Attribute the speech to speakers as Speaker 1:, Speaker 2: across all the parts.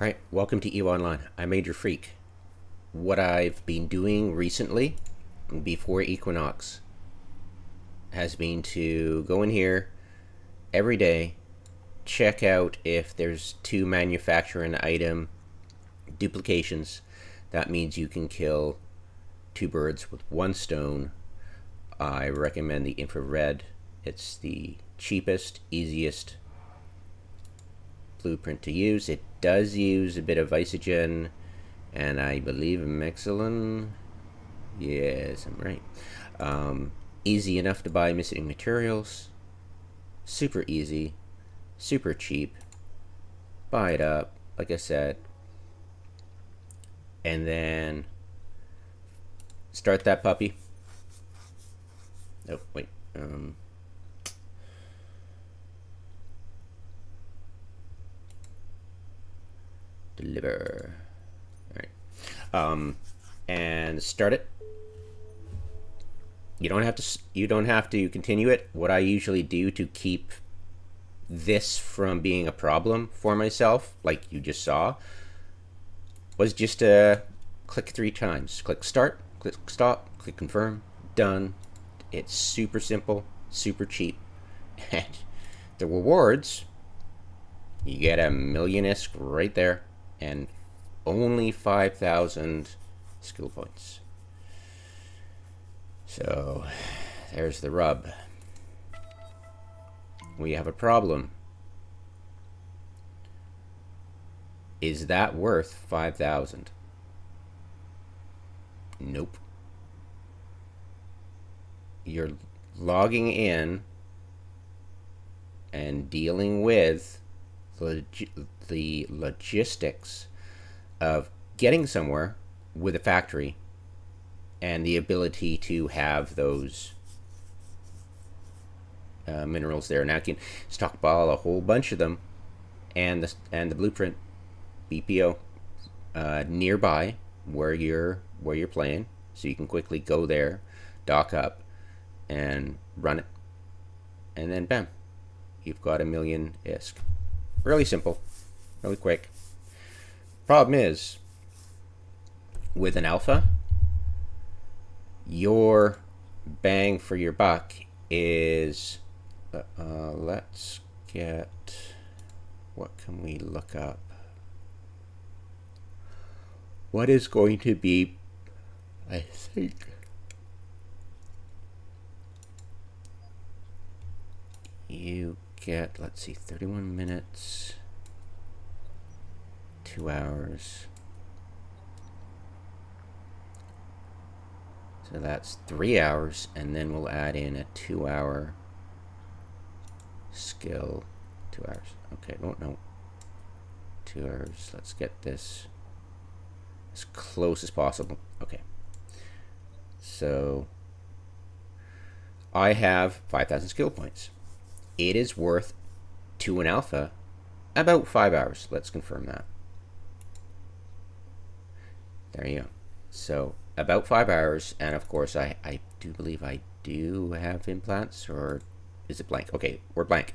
Speaker 1: Alright, welcome to EVO Online. I'm Major Freak. What I've been doing recently, before Equinox, has been to go in here every day, check out if there's two manufacture an item duplications. That means you can kill two birds with one stone. I recommend the infrared. It's the cheapest, easiest blueprint to use. It does use a bit of isogen and I believe mexilin. Yes, I'm right. Easy enough to buy missing materials. Super easy, super cheap. Buy it up, like I said, and then start that puppy. Oh wait. Deliver. All right. And start it. You don't have to continue it. What I usually do to keep this from being a problem for myself, like you just saw, was just click 3 times. Click start, click stop, click confirm, done. It's super simple, super cheap. And the rewards, you get a million ISK right there, and only 5,000 skill points. So there's the rub. We have a problem. Is that worth 5,000? Nope. You're logging in and dealing with the logistics of getting somewhere with a factory and the ability to have those minerals there. Now you can stockpile a whole bunch of them and the blueprint BPO nearby where you're playing, so you can quickly go there, dock up, and run it, and then bam, you've got a million ISK. Really simple, really quick. Problem is, with an alpha, your bang for your buck is let's get, what can we look up? What is going to be, I think, you get, let's see, 31 minutes, 2 hours. So that's 3 hours, and then we'll add in a 2-hour skill. 2 hours. Okay, oh no. 2 hours. Let's get this as close as possible. Okay. So I have 5,000 skill points. It is worth, to an alpha, about 5 hours. Let's confirm that. There you go. So about 5 hours, and of course I do believe I do have implants, or is it blank? Okay, we're blank.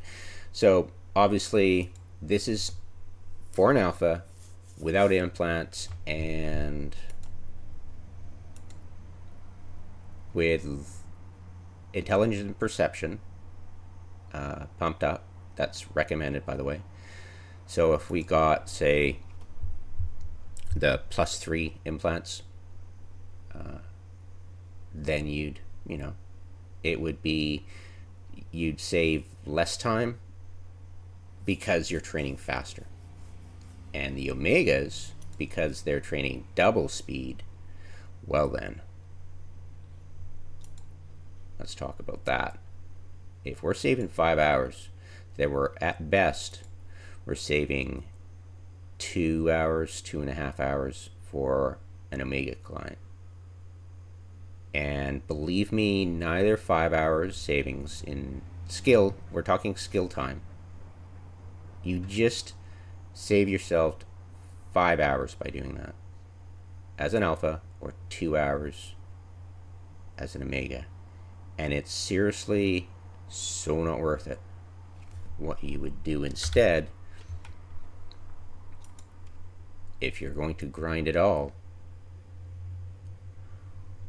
Speaker 1: So obviously this is for an alpha without implants and with intelligent perception pumped up. That's recommended, by the way. So if we got, say, the +3 implants, then you'd save less time because you're training faster. And the omegas, because they're training double speed, well then, let's talk about that. If we're saving 5 hours, then we're at best, we're saving 2 hours, 2.5 hours for an omega client. And believe me, neither 5 hours savings in skill, we're talking skill time. You just save yourself 5 hours by doing that as an alpha, or 2 hours as an omega. And it's seriously so not worth it. What you would do instead if you're going to grind it all,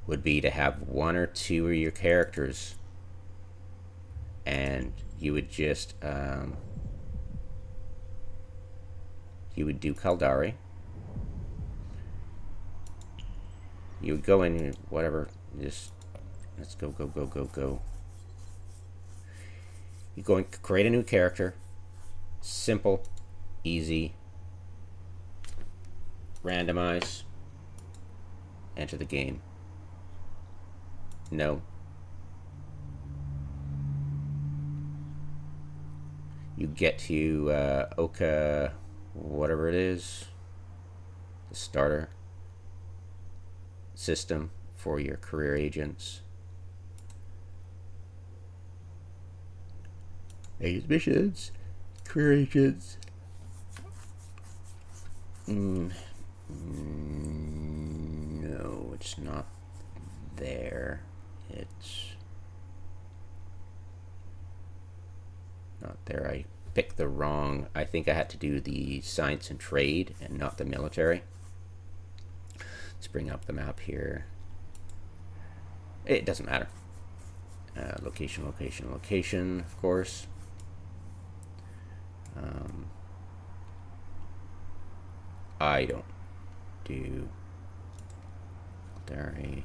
Speaker 1: would be to have one or two of your characters, and you would just you would do Caldari. You would go in, whatever, just let's go. You go and create a new character. Simple, easy. Randomize. Enter the game. No. You get to Oka, whatever it is, the starter system for your career agents. Missions, career agents. No, it's not there. It's not there. I picked the wrong. I think I had to do the science and trade and not the military. Let's bring up the map here. It doesn't matter. Location, of course. I don't do dairy.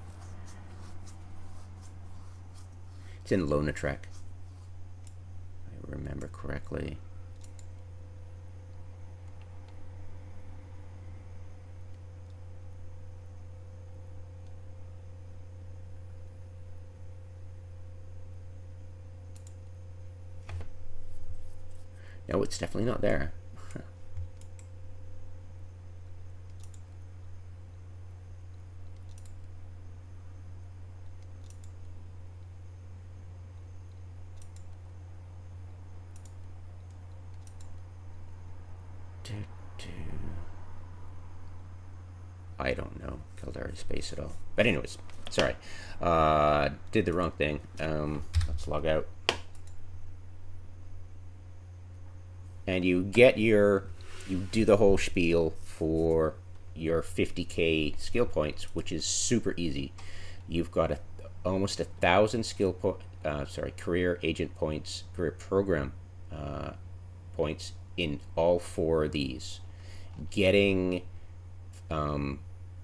Speaker 1: It's in Lonatrek, if I remember correctly. No, it's definitely not there. I don't know Caldari space at all. But anyways, sorry. Did the wrong thing. Let's log out. And you get you do the whole spiel for your 50k skill points, which is super easy. You've got almost 1,000 career agent points, career program points in all four of these. Getting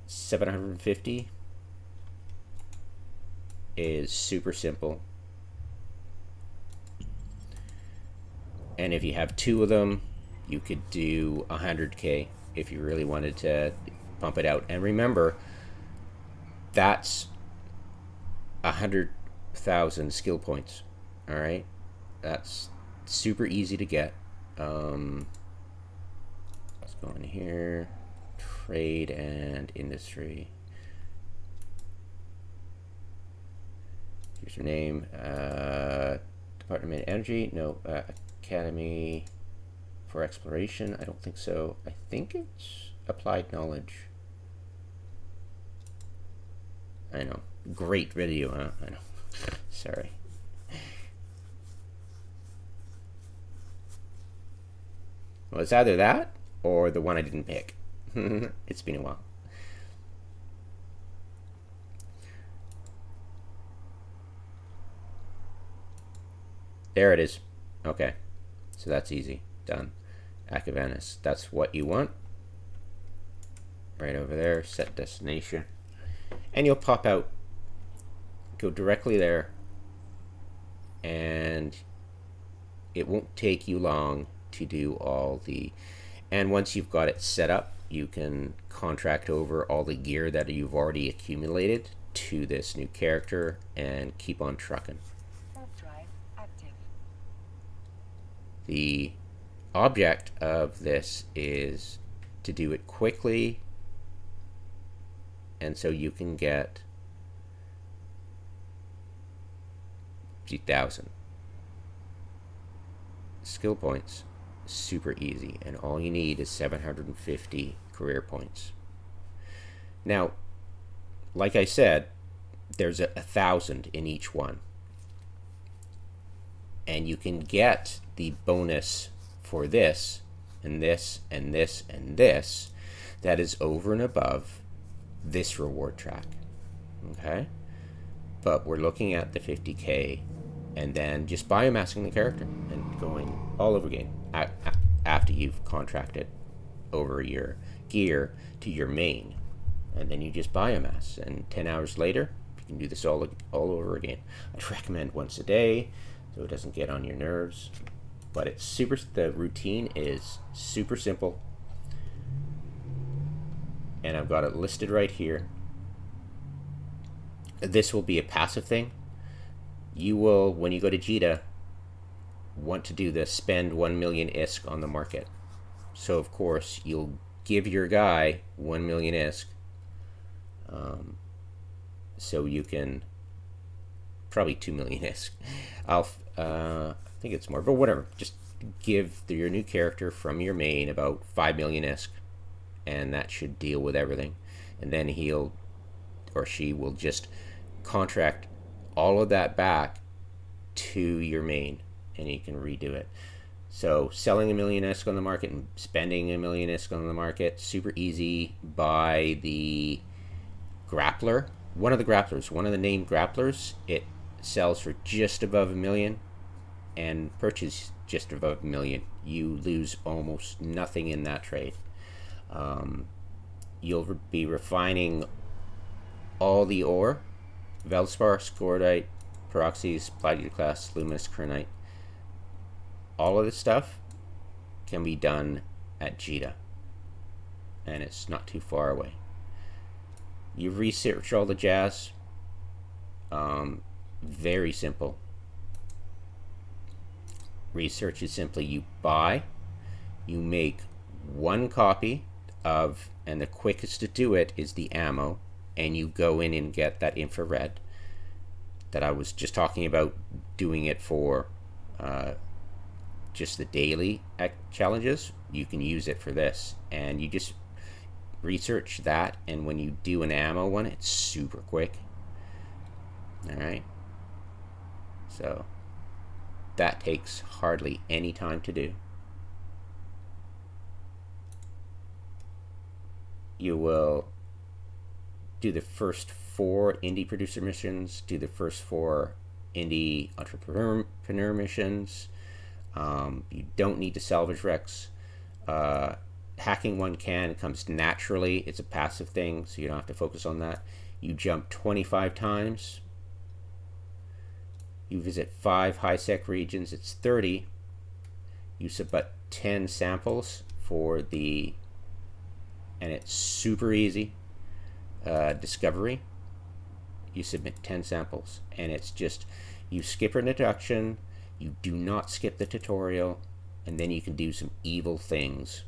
Speaker 1: 750 is super simple. And if you have two of them, you could do 100k if you really wanted to pump it out. And remember, that's 100,000 skill points. All right, that's super easy to get. Let's go in here, trade and industry. Here's your name. Department of Energy. No. Academy for Exploration. I don't think so. I think it's Applied Knowledge. I know. Great video, huh? I know. Sorry. Well, it's either that or the one I didn't pick. It's been a while. There it is. Okay. So that's easy. Done. Acavanis. That's what you want. Right over there. Set destination. And you'll pop out. Go directly there. And it won't take you long to do all the... And once you've got it set up, you can contract over all the gear that you've already accumulated to this new character and keep on trucking. The object of this is to do it quickly, and so you can get 2,000 skill points. Super easy, and all you need is 750 career points. Now, like I said, there's 1,000 in each one. And you can get the bonus for this, and this, and this, and this. that is over and above this reward track. Okay, but we're looking at the 50k and then just biomassing the character and going all over again after you've contracted over your gear to your main, and then you just biomass, and 10 hours later you can do this all over again. I'd recommend once a day so it doesn't get on your nerves, but it's super, the routine is super simple, and I've got it listed right here. This will be a passive thing. You will, when you go to Jita, want to do the spend 1 million ISK on the market. So of course you'll give your guy 1 million ISK, so you can, probably 2 million ISK. I think it's more, but whatever. Just give your new character from your main about 5 million ISK, and that should deal with everything. And then he'll or she will just contract all of that back to your main, and you can redo it. So selling 1 million ISK on the market and spending 1 million ISK on the market, super easy. By the grappler, one of the named grapplers, it sells for just above 1 million and purchase just above 1 million. You lose almost nothing in that trade. You'll be refining all the ore, Veldspar, Scordite, Pyroxeres, Plagioclase, Luminous Kernite. All of this stuff can be done at Jita, and it's not too far away. You research all the jazz. Very simple. Research is simply you buy, you make one copy of, and the quickest to do it is the ammo, and you go in and get that infrared that I was just talking about, doing it for just the daily challenges. You can use it for this, and you just research that, and when you do an ammo one, it's super quick. Alright, so that takes hardly any time to do. You will do the first 4 indy-producer missions, do the first 4 indy-entrepreneur missions. You don't need to salvage wrecks. Hacking one comes naturally. It's a passive thing, so you don't have to focus on that. You jump 25 times. You visit 5 high-sec regions. It's 30. You submit 10 samples for the, and it's super easy. Discovery. You submit 10 samples, and it's just, you skip an introduction, you do not skip the tutorial, and then you can do some evil things.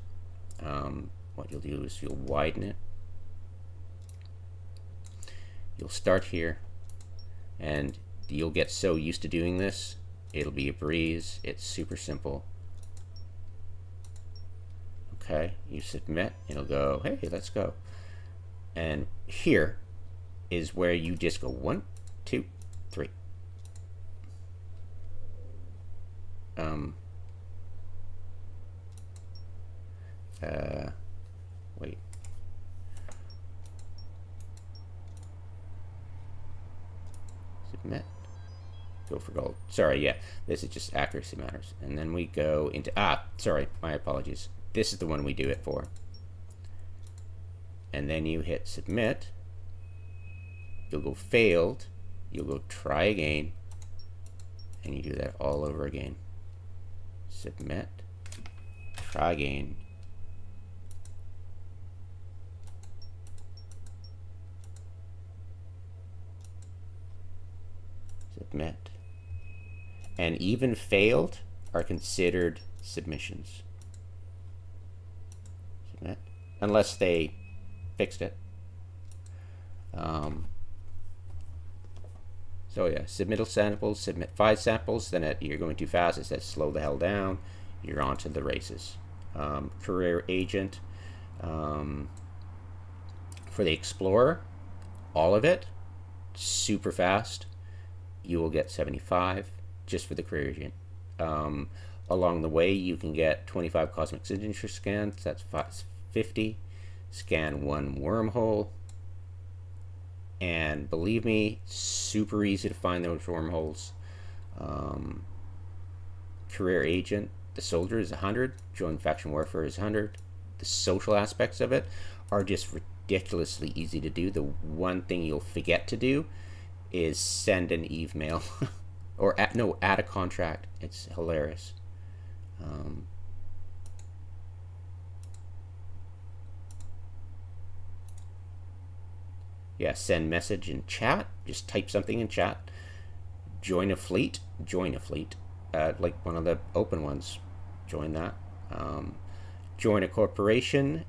Speaker 1: What you'll do is you'll widen it. You'll start here, and you'll get so used to doing this, it'll be a breeze. It's super simple. Okay, you submit, it'll go, hey, let's go. And here is where you just go 1, 2, 3. Wait. Submit. Go for gold. Sorry, yeah. This is just accuracy matters. And then we go into, sorry, my apologies. This is the one we do it for. And then you hit submit. You'll go failed. You'll go try again. And you do that all over again. Submit. Try again. Submit. And even failed are considered submissions. Submit. Unless they fixed it. So yeah, submittal samples, submit 5 samples, then you're going too fast, it says slow the hell down, you're on to the races. Career agent, for the explorer, all of it, super fast, you will get 75 just for the career agent. Along the way you can get 25 cosmic signature scans, that's 50. scan one wormhole, and believe me, super easy to find those wormholes. Career agent, the soldier is 100, join faction warfare is 100. The social aspects of it are just ridiculously easy to do. The one thing you'll forget to do is send an email or add a contract. It's hilarious. Yeah, send message in chat. Just type something in chat. Join a fleet. Join a fleet. Like one of the open ones. Join that. Join a corporation.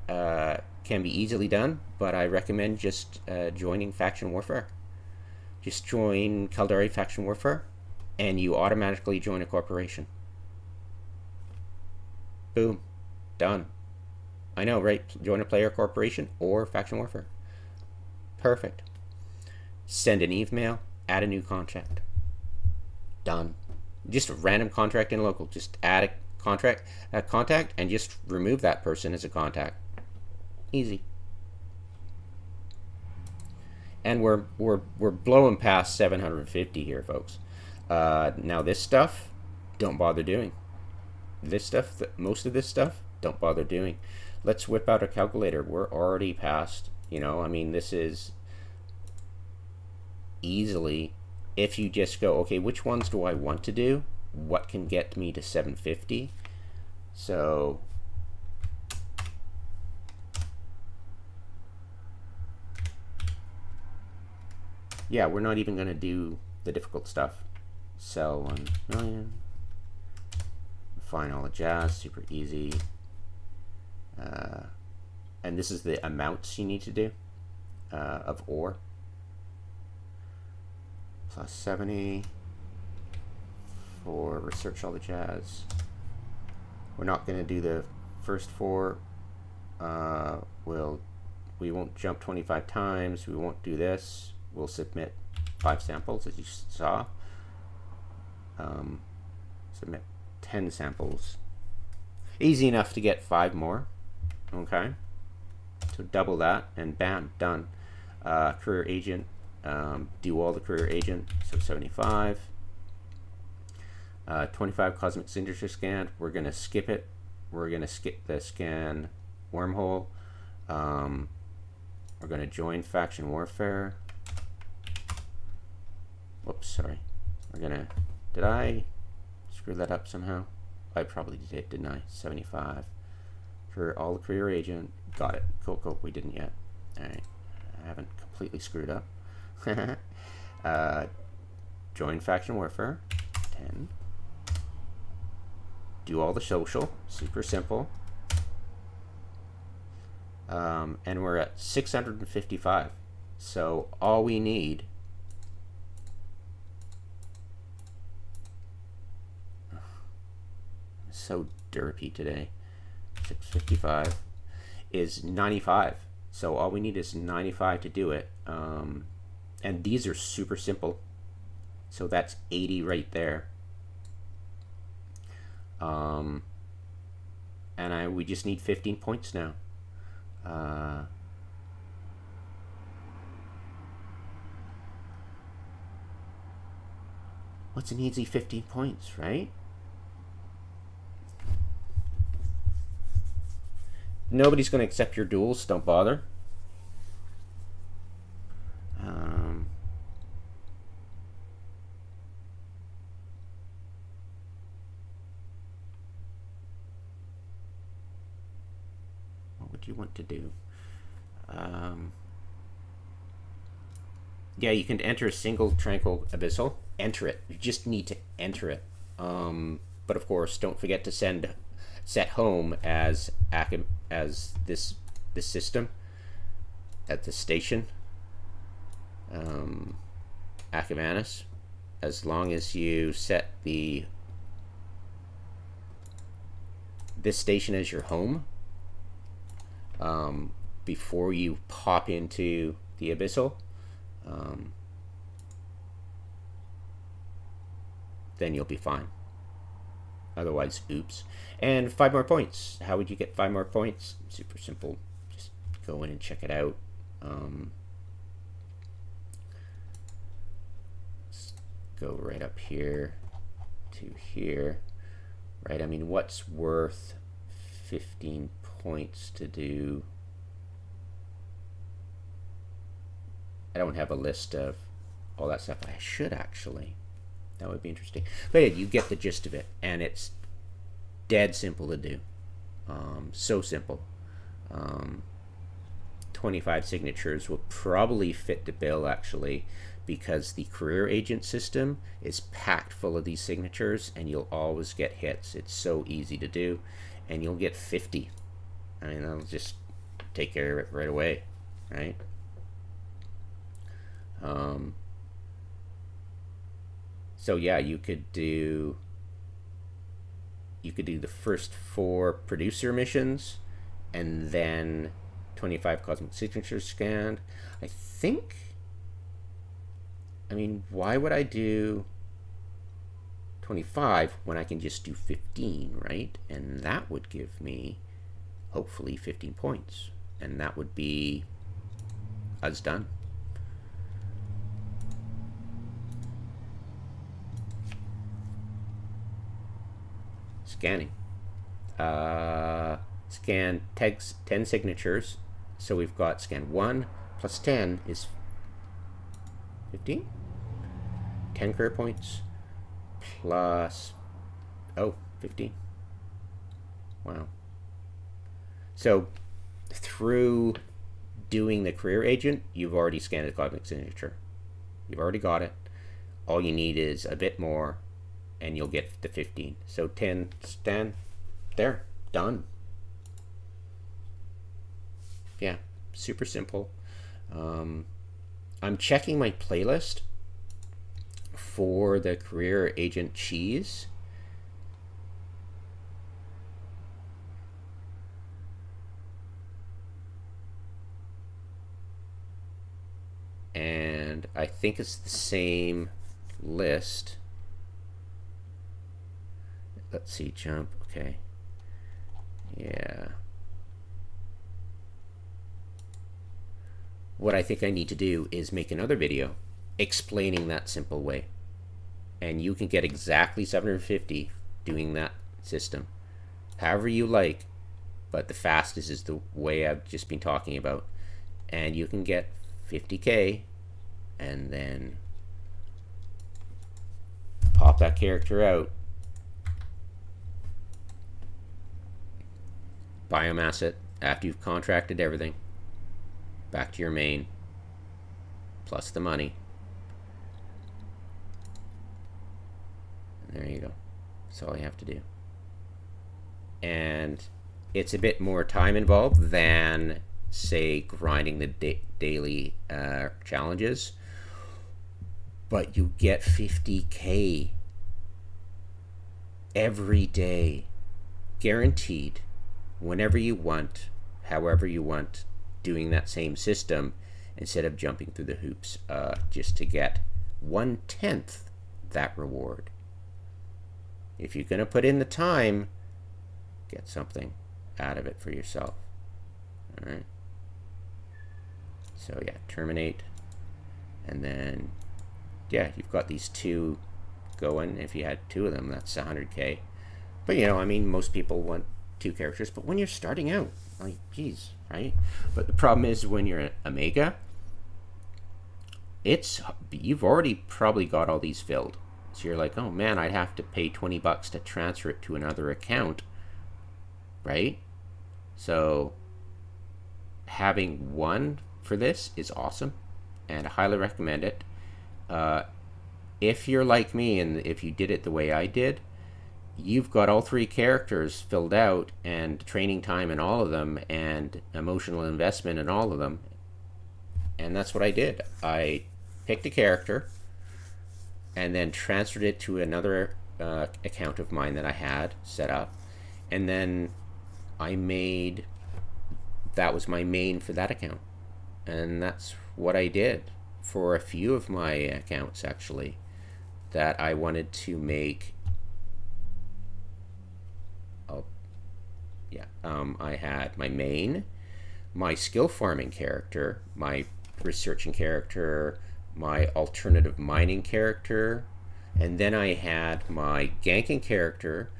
Speaker 1: Can be easily done, but I recommend just joining faction warfare. Just join Caldari faction warfare, and you automatically join a corporation. Boom. Done. I know, right? Join a player corporation or faction warfare. Perfect. Send an email, add a new contract. Done. Just a random contract in local. Just add a contact, and just remove that person as a contact. Easy. And we're blowing past 750 here, folks. Now this stuff, don't bother doing. This stuff, most of this stuff, don't bother doing. Let's whip out a calculator. We're already past. You know, I mean, this is easily, if you just go, okay, which ones do I want to do? What can get me to 750? So, yeah, we're not even going to do the difficult stuff. Sell 1 million. Find all the jazz, super easy. And this is the amounts you need to do of ore. Plus 70 for research all the jazz. We're not going to do the first 4. We won't jump 25 times. We won't do this. We'll submit 5 samples, as you saw. Submit 10 samples. Easy enough to get 5 more. Okay. So double that, and bam, done. Career agent, do all the career agent, so 75. 25 cosmic signature scan. We're going to skip it. We're going to skip the scan wormhole. We're going to join faction warfare. Whoops, sorry. We're going to, did I screw that up somehow? I probably did, didn't I? 75. For all the career agent. Got it. Cool, cool. We didn't yet. Alright. I haven't completely screwed up. Join faction warfare. 10. Do all the social. Super simple. And we're at 655. So all we need so derpy today. 655 is 95. So all we need is 95 to do it. And these are super simple. So that's 80 right there. And we just need 15 points now. What's an easy 15 points, right? Nobody's going to accept your duels, don't bother. What would you want to do? Yeah, you can enter a single tranquil abyssal. Enter it. You just need to enter it. But of course, don't forget to set home as this system at the station. Acumanis. As long as you set this station as your home before you pop into the abyssal, then you'll be fine. Otherwise, oops. And 5 more points. How would you get 5 more points? Super simple. Just go in and check it out. Let's go right up here to here, right? I mean, what's worth 15 points to do? I don't have a list of all that stuff. I should actually. That would be interesting. But yeah, you get the gist of it, and it's dead simple to do. So simple. 25 signatures will probably fit the bill, actually, because the career agent system is packed full of these signatures, and you'll always get hits. It's so easy to do, and you'll get 50. I mean, that'll just take care of it right away, right? So yeah, you could do the first 4 producer missions, and then 25 cosmic signatures scanned. I mean, why would I do 25 when I can just do 15, right? And that would give me, hopefully, 15 points. And that would be us done. Scanning. Scan tags 10 signatures. So we've got scan 1 plus 10 is 15. 10 career points plus 15. Wow. So through doing the career agent, you've already scanned a cosmic signature. You've already got it. All you need is a bit more, and you'll get the 15. So 10 stand there, done. Yeah, super simple. I'm checking my playlist for the career agent cheese. And I think it's the same list. Let's see, jump, okay. Yeah. What I think I need to do is make another video explaining that simple way. And you can get exactly 750 doing that system. However you like, but the fastest is the way I've just been talking about. And you can get 50K and then pop that character out, biomass it after you've contracted everything, back to your main, plus the money. And there you go. That's all you have to do. And it's a bit more time involved than, say, grinding the daily challenges. But you get 50K every day, guaranteed, whenever you want, however you want, doing that same system instead of jumping through the hoops just to get 1/10 that reward. If you're going to put in the time, get something out of it for yourself. All right. So yeah, terminate, and then yeah, you've got these 2 going. If you had 2 of them, that's 100K. But you know, I mean, most people want 2 characters, but when you're starting out, like, geez, right? But the problem is when you're an Omega, you've already probably got all these filled. So you're like, oh man, I'd have to pay 20 bucks to transfer it to another account, right? So having 1 for this is awesome, and I highly recommend it. If you're like me and if you did it the way I did, you've got all 3 characters filled out, and training time in all of them, and emotional investment in all of them. And that's what I did. I picked a character and then transferred it to another account of mine that I had set up, and then that was my main for that account. And that's what I did for a few of my accounts, actually, that I wanted to make. I had my main, my skill farming character, my researching character, my alternative mining character, and then I had my ganking character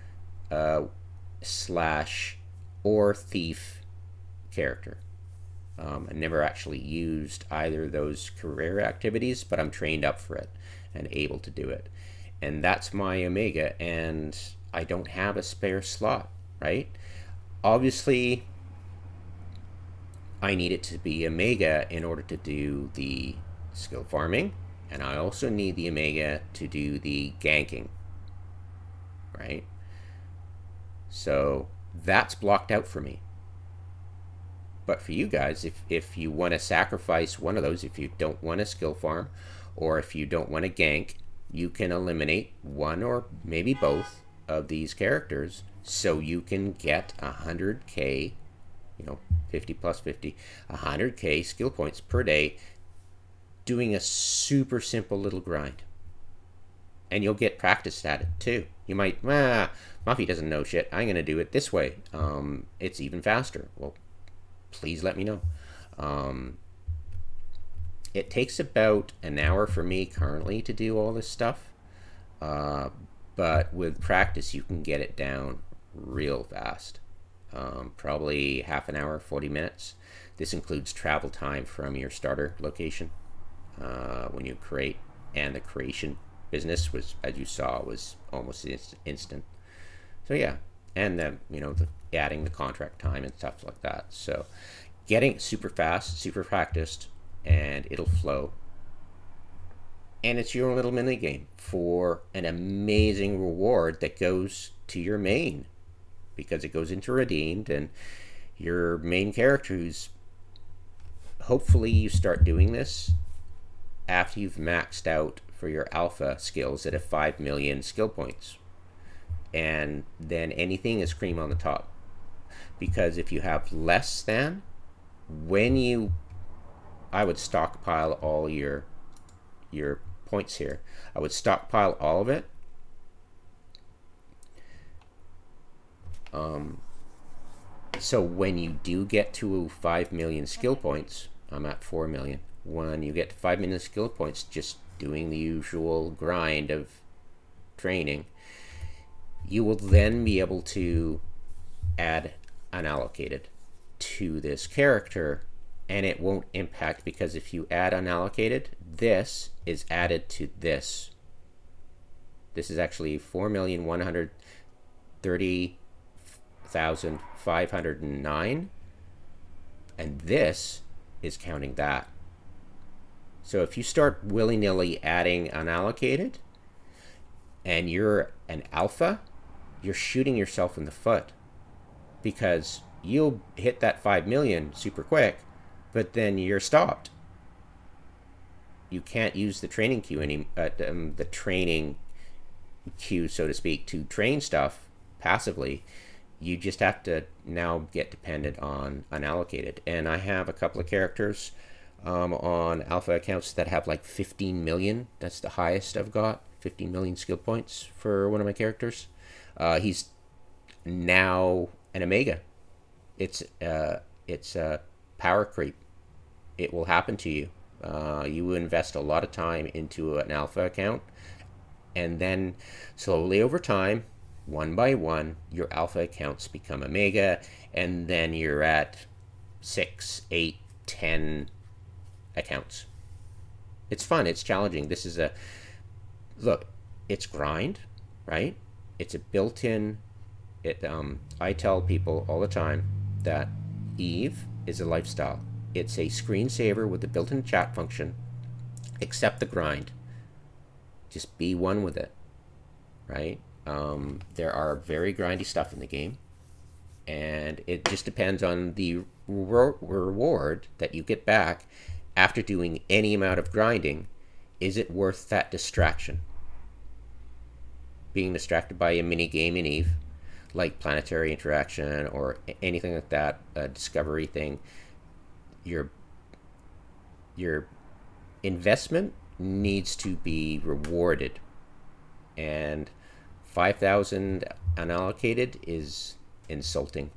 Speaker 1: slash ore thief character. I never actually used either of those career activities, but I'm trained up for it and able to do it. And that's my Omega, and I don't have a spare slot, right? Obviously, I need it to be Omega in order to do the skill farming, and I also need the Omega to do the ganking, right? So that's blocked out for me. But for you guys, if you want to sacrifice one of those, if you don't want a skill farm, or if you don't want to gank, you can eliminate one or maybe both of these characters so you can get 100k, 50 plus 50, 100k skill points per day doing a super simple little grind. And you'll get practiced at it too. You might, Muffy doesn't know shit, I'm going to do it this way. It's even faster. Well, please let me know. It takes about an hour for me currently to do all this stuff. But with practice, you can get it down real fast. Probably half an hour, 40 minutes. This includes travel time from your starter location when you create, and the creation business was, as you saw, was almost instant. So yeah, and then the adding the contract time and stuff like that. So getting super fast, super practiced, and it'll flow. And it's your own little mini game for an amazing reward that goes to your main, because it goes into redeemed, and your main character, who's, hopefully you start doing this after you've maxed out for your alpha skills at a 5 million skill points, and then anything is cream on the top. Because if you have less than, I would stockpile all your points here. I would stockpile all of it. So when you do get to 5 million skill points, I'm at 4 million. When you get to 5 million skill points, just doing the usual grind of training, you will then be able to add unallocated to this character, and it won't impact, because if you add unallocated, this is added to this. This is actually 4,130,509, and this is counting that. So if you start willy-nilly adding unallocated and you're an alpha, you're shooting yourself in the foot, because you'll hit that 5 million super quick, but then you're stopped. You can't use the training queue the training queue, so to speak, to train stuff passively. You just have to now get dependent on unallocated. And I have a couple of characters on alpha accounts that have like 15 million. That's the highest I've got, 15 million skill points for one of my characters. He's now an Omega. It's a power creep. It will happen to you. You invest a lot of time into an alpha account, and then slowly over time, one by one, your alpha accounts become Omega, and then you're at 6, 8, 10 accounts. It's fun. It's challenging. This is look, it's grind, right? It's a built-in. I tell people all the time that Eve is a lifestyle. It's a screensaver with a built-in chat function. Accept the grind. Just be one with it, right? There are very grindy stuff in the game, and it just depends on the reward that you get back after doing any amount of grinding. Is it worth that distraction? Being distracted by a mini game in Eve, like planetary interaction or anything like that, a discovery thing, your investment needs to be rewarded, and 5,000 unallocated is insulting.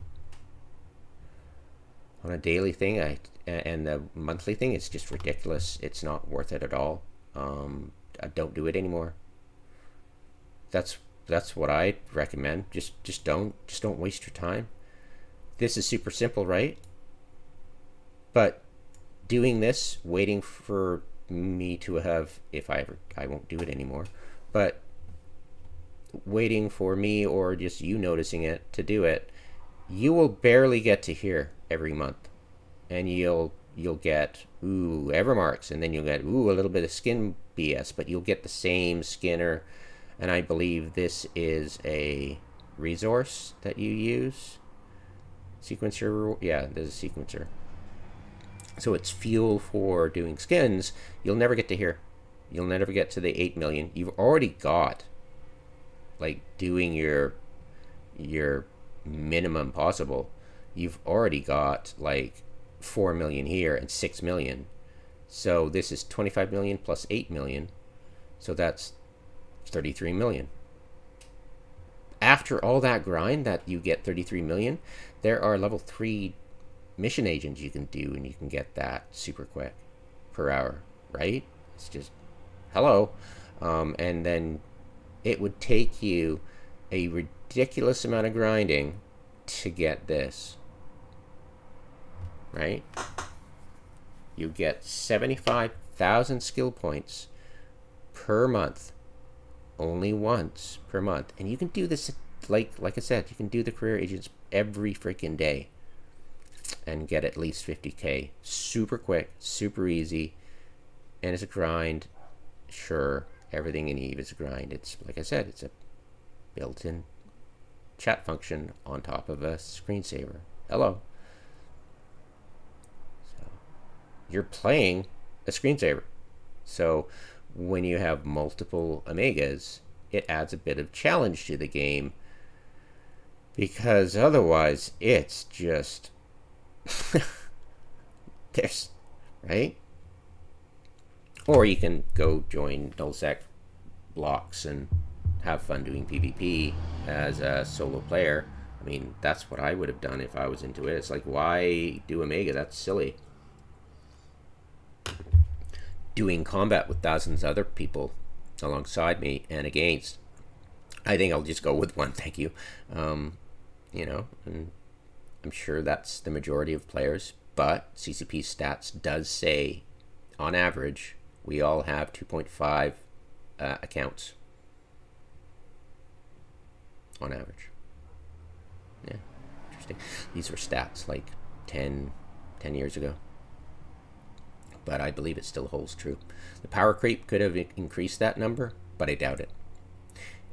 Speaker 1: on a daily thing, and the monthly thing is just ridiculous. It's not worth it at all. I don't do it anymore. That's what I recommend. Just don't waste your time. This is super simple, right? But doing this, waiting for me to have, if I won't do it anymore, but waiting for me or just you noticing it to do it, you will barely get to here every month, and you'll get Evermarks, and then you'll get a little bit of skin BS, but you'll get the same skinner. And I believe this is a resource that you use. Sequencer, yeah, there's a sequencer. So it's fuel for doing skins. You'll never get to here. You'll never get to the 8 million. You've already got, like, doing your minimum possible. You've already got like 4 million here and 6 million. So this is 25 million plus 8 million. So that's 33 million. After all that grind that you get 33 million, there are level 3 mission agents you can do, and you can get that super quick per hour, right? It's just, hello. And then it would take you a ridiculous amount of grinding to get this, right? You get 75,000 skill points per month, only once per month, and you can do this like I said, you can do the career agents every freaking day and get at least 50k super quick, super easy, and it's a grind. Sure, everything in Eve is a grind. It's, like I said, it's a built-in chat function on top of a screensaver. Hello. So you're playing a screensaver. So when you have multiple Omegas, it adds a bit of challenge to the game, because otherwise it's just there's, right? Or you can go join nullsec blocks and have fun doing PvP as a solo player. I mean, that's what I would have done if I was into it. It's like, why do Omega? That's silly. Doing combat with dozens of other people alongside me and against, I think I'll just go with one, thank you. You know, and I'm sure that's the majority of players, but CCP stats does say, on average, we all have 2.5 accounts. On average. Yeah, interesting. These were stats like 10 years ago. But I believe it still holds true. The power creep could have increased that number, but I doubt it.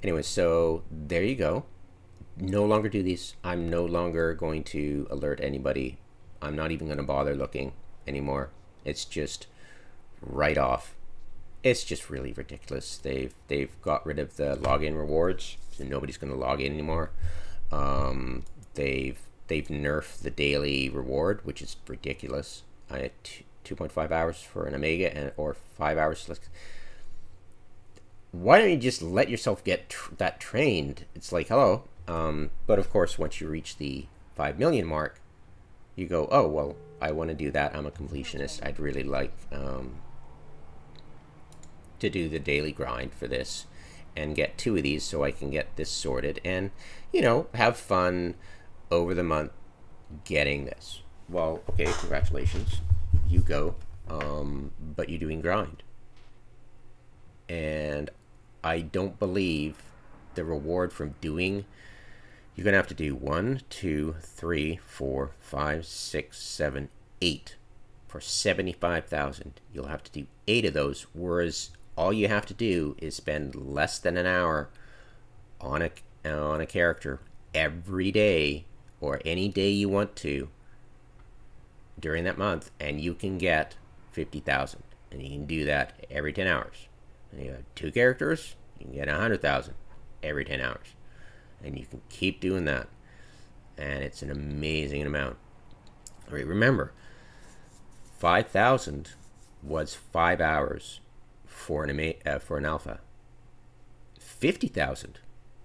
Speaker 1: Anyway, so there you go. No longer do these. I'm no longer going to alert anybody. I'm not even going to bother looking anymore. It's just right off. It's just really ridiculous. They've got rid of the login rewards, so nobody's going to log in anymore. They've nerfed the daily reward, which is ridiculous. I had 2.5 hours for an Omega or 5 hours. Why don't you just let yourself get that trained? It's like, hello. But of course, once you reach the 5 million mark, you go, oh, well, I want to do that. I'm a completionist. I'd really like to do the daily grind for this and get 2 of these so I can get this sorted and, you know, have fun over the month getting this. Well, okay, congratulations. You go, but you're doing grind. And I don't believe the reward from doing, you're going to have to do 1, 2, 3, 4, 5, 6, 7, 8 for 75,000. You'll have to do 8 of those, whereas all you have to do is spend less than an hour on a character every day, or any day you want to during that month, and you can get 50,000. And you can do that every 10 hours. And you have 2 characters, you can get 100,000 every 10 hours. And you can keep doing that. And it's an amazing amount. All right, remember, 5,000 was 5 hours for an alpha. 50,000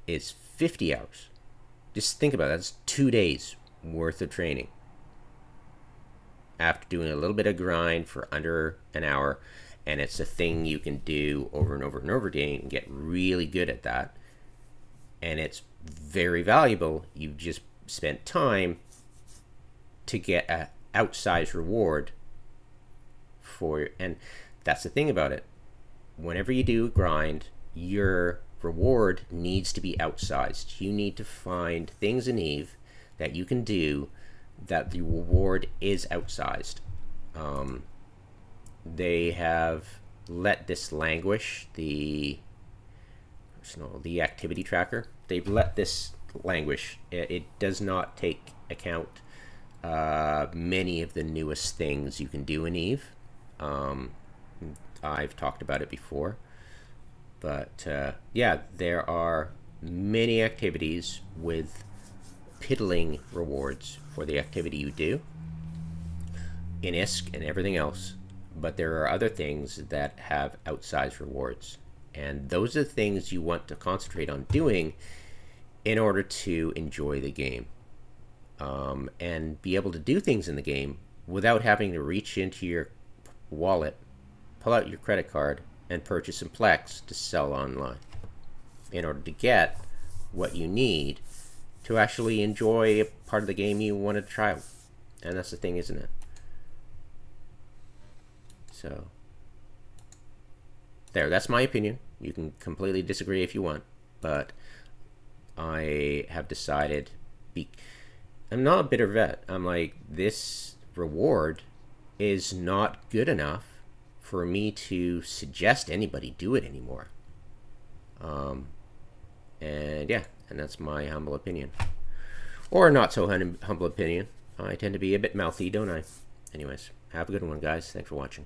Speaker 1: is 50 hours. Just think about it. That's 2 days worth of training. after doing a little bit of grind for under an hour, and it's a thing you can do over and over and over again and get really good at that, and it's very valuable. You've just spent time to get a outsized reward for, and that's the thing about it. Whenever you do grind, your reward needs to be outsized. You need to find things in Eve that you can do that the reward is outsized. They have let this languish, the activity tracker. They've let this languish. It does not take account many of the newest things you can do in Eve. I've talked about it before, but yeah, there are many activities with piddling rewards for the activity you do in ISK and everything else, but there are other things that have outsized rewards, and those are the things you want to concentrate on doing in order to enjoy the game, and be able to do things in the game without having to reach into your wallet, pull out your credit card, and purchase some Plex to sell online in order to get what you need to actually enjoy a part of the game you want to try. And that's the thing, isn't it? So there, that's my opinion. You can completely disagree if you want, but I have decided, I'm not a bitter vet. I'm like, this reward is not good enough for me to suggest anybody do it anymore. And yeah, and that's my humble opinion. Or not so humble opinion. I tend to be a bit mouthy, don't I? Anyways, have a good one, guys. Thanks for watching.